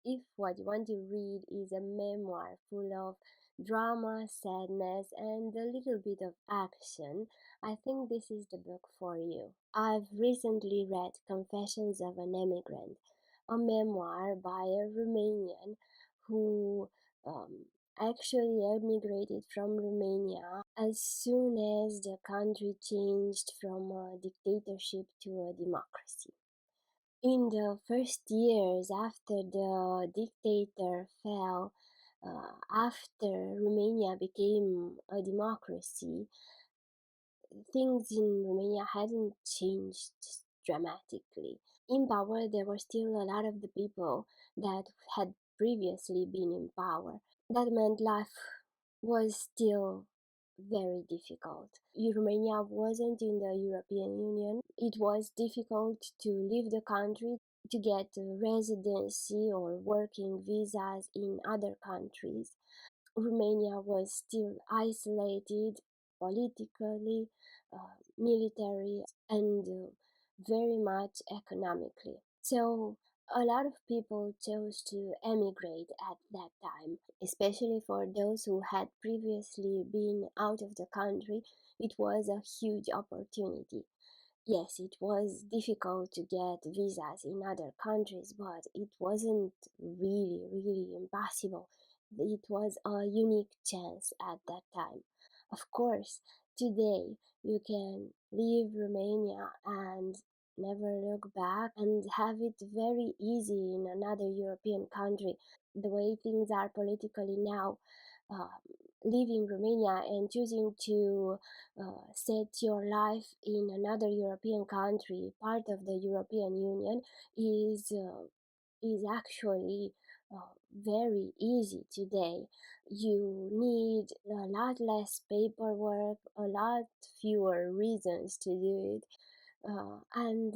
If what you want to read is a memoir full of drama, sadness, and a little bit of action, I think this is the book for you. I've recently read Confessions of an Emigrant, a memoir by a Romanian who um, actually emigrated from Romania as soon as the country changed from a dictatorship to a democracy. In the first years after the dictator fell, after Romania became a democracy, things in Romania hadn't changed dramatically. In power, there were still a lot of the people that had previously been in power. That meant life was still very difficult. Romania wasn't in the European Union. It was difficult to leave the country to get residency or working visas in other countries. Romania was still isolated politically, military, and very much economically. So a lot of people chose to emigrate at that time, especially for those who had previously been out of the country. It was a huge opportunity. Yes, it was difficult to get visas in other countries, but it wasn't really impossible. It was a unique chance at that time. Of course, today you can leave Romania and never look back and have it very easy in another European country. The way things are politically now, uh, leaving Romania and choosing to set your life in another European country, part of the European Union, is actually very easy today. You need a lot less paperwork, a lot fewer reasons to do it, and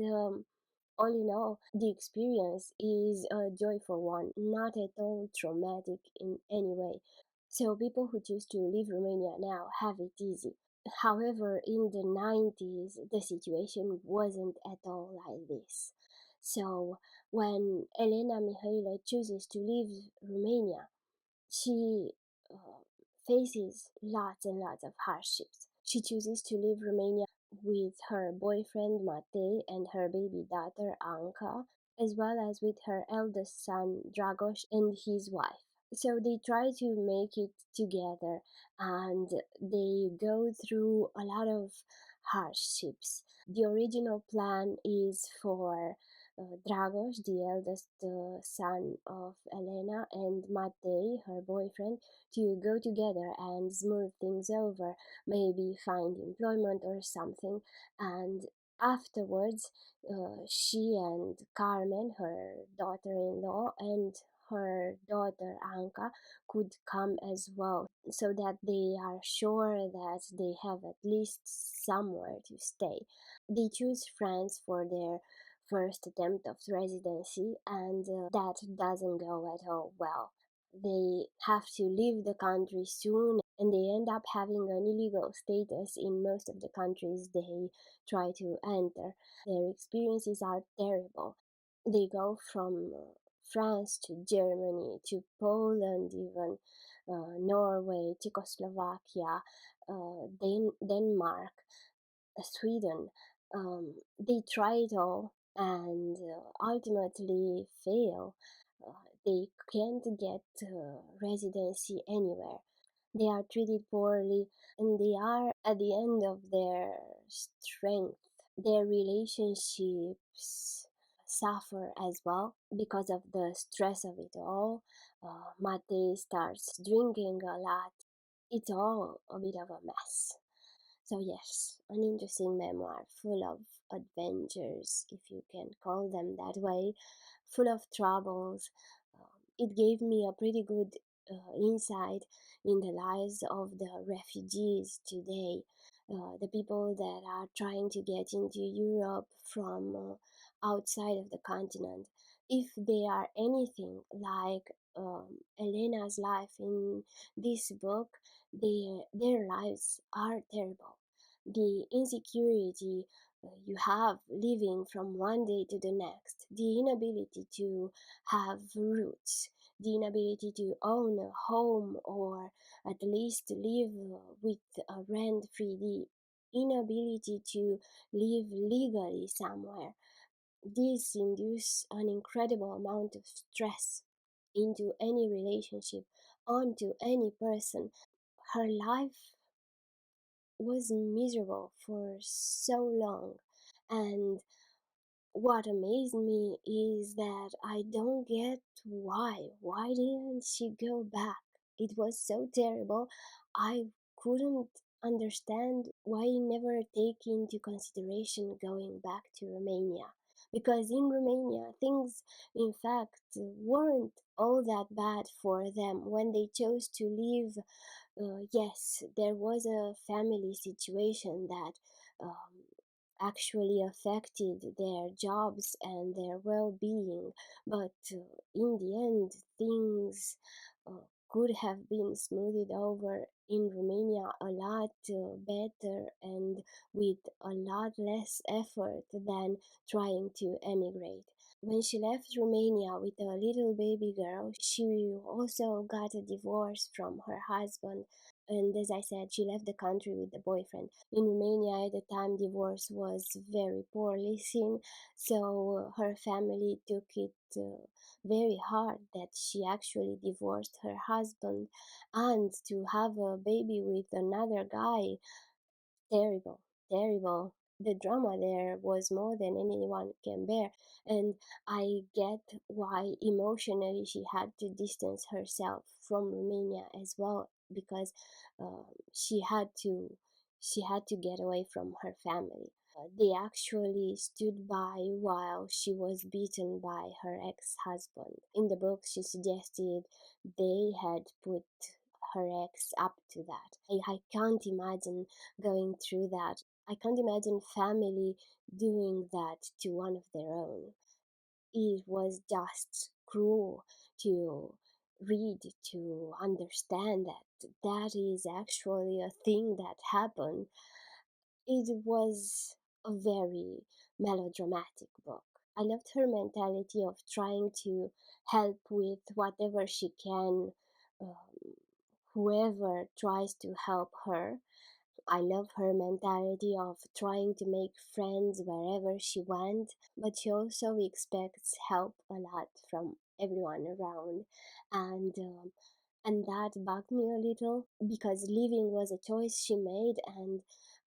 all in all, the experience is a joyful one, not at all traumatic in any way. So people who choose to leave Romania now have it easy. However, in the 90s, the situation wasn't at all like this. So when Elena Mihaila chooses to leave Romania, she uh, faces lots and lots of hardships. She chooses to leave Romania with her boyfriend Matei and her baby daughter Anca, as well as with her eldest son Dragos and his wife. So they try to make it together and they go through a lot of hardships. The original plan is for Dragos, the eldest son of Elena, and Matei, her boyfriend, to go together and smooth things over, maybe find employment or something. And afterwards, she and Carmen, her daughter in law, and her daughter Anka could come as well, so that they are sure that they have at least somewhere to stay. They choose France for their first attempt of residency, and that doesn't go at all well. They have to leave the country soon, and they end up having an illegal status in most of the countries they try to enter. Their experiences are terrible. They go from France to Germany to Poland, even Norway, Czechoslovakia, Denmark, Sweden. They try it all and ultimately fail. They can't get residency anywhere. They are treated poorly and they are at the end of their strength. Their relationships suffer as well because of the stress of it all. Mate starts drinking a lot. It's all a bit of a mess. So, yes, an interesting memoir full of adventures, if you can call them that way, full of troubles. It gave me a pretty good insight in the lives of the refugees today, the people that are trying to get into Europe from outside of the continent. If they are anything like Elena's life in this book, their lives are terrible. The insecurity you have living from one day to the next, the inability to have roots, the inability to own a home or at least live with a rent free, the inability to live legally somewhere. This induces an incredible amount of stress into any relationship, onto any person. Her life was miserable for so long, and what amazed me is that I don't get why. Why didn't she go back? It was so terrible. I couldn't understand why never take into consideration going back to Romania. Because in Romania, things in fact weren't all that bad for them when they chose to leave. Yes, there was a family situation that um, actually affected their jobs and their well-being, but in the end, things could have been smoothed over in Romania a lot better and with a lot less effort than trying to emigrate. When she left Romania with a little baby girl, she also got a divorce from her husband. And as I said, she left the country with the boyfriend. In Romania at the time, divorce was very poorly seen, so her family took it very hard that she actually divorced her husband, and to have a baby with another guy. Terrible, terrible. The drama there was more than anyone can bear, and I get why emotionally she had to distance herself from Romania as well, because she had to get away from her family. They actually stood by while she was beaten by her ex-husband. In the book, she suggested they had put her ex up to that. I can't imagine going through that. I can't imagine family doing that to one of their own. It was just cruel to read, to understand that that is actually a thing that happened. It was a very melodramatic book. I loved her mentality of trying to help with whatever she can, um, whoever tries to help her. I love her mentality of trying to make friends wherever she went, but she also expects help a lot from everyone around. And that bugged me a little because leaving was a choice she made, and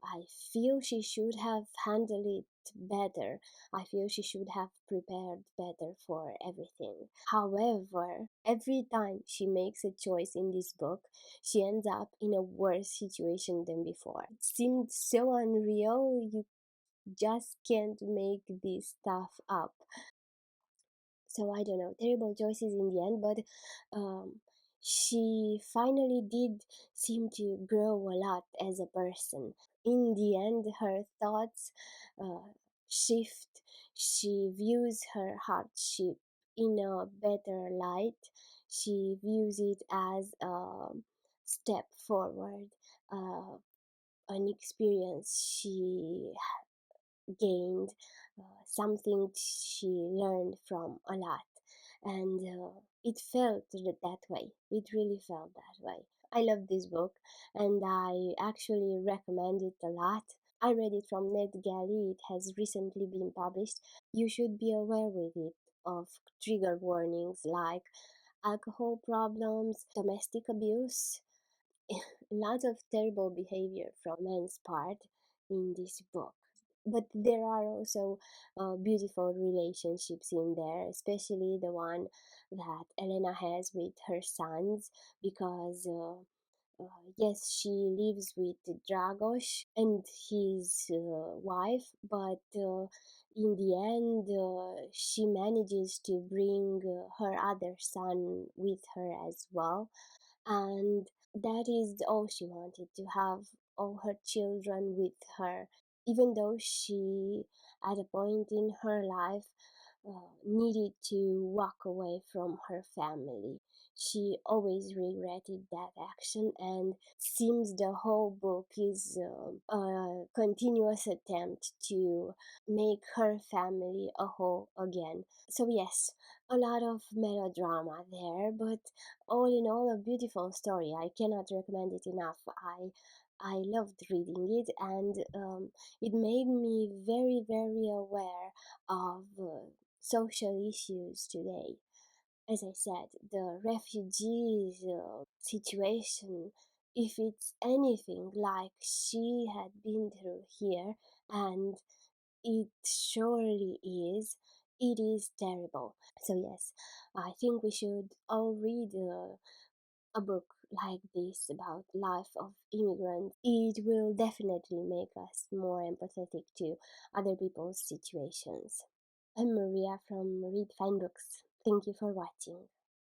I feel she should have handled it better. I feel she should have prepared better for everything. However, every time she makes a choice in this book, she ends up in a worse situation than before. It seemed so unreal, you just can't make this stuff up. So I don't know, terrible choices in the end, but she finally did seem to grow a lot as a person. In the end, her thoughts uh, shift. She views her hardship in a better light. She views it as a step forward, uh, an experience she gained, something she learned from a lot. And it felt that way. It really felt that way. I love this book and I actually recommend it a lot. I read it from NetGalley. It has recently been published. You should be aware with it of trigger warnings like alcohol problems, domestic abuse, lots of terrible behavior from men's part in this book. But there are also beautiful relationships in there, especially the one that Elena has with her sons, because yes, she lives with Dragos and his wife, but in the end, she manages to bring her other son with her as well, and that is all she wanted, to have all her children with her, even though she, at a point in her life, needed to walk away from her family. She always regretted that action, and seems the whole book is a continuous attempt to make her family a whole again. So, yes, a lot of melodrama there, but all in all, a beautiful story. I cannot recommend it enough. I loved reading it, and it made me very, very aware of social issues today. As I said, the refugees situation, if it's anything like she had been through here, and it surely is, it is terrible. So yes, I think we should all read a book like this about life of immigrants. It will definitely make us more empathetic to other people's situations. I'm Maria from Read Fine Books. Thank you for watching.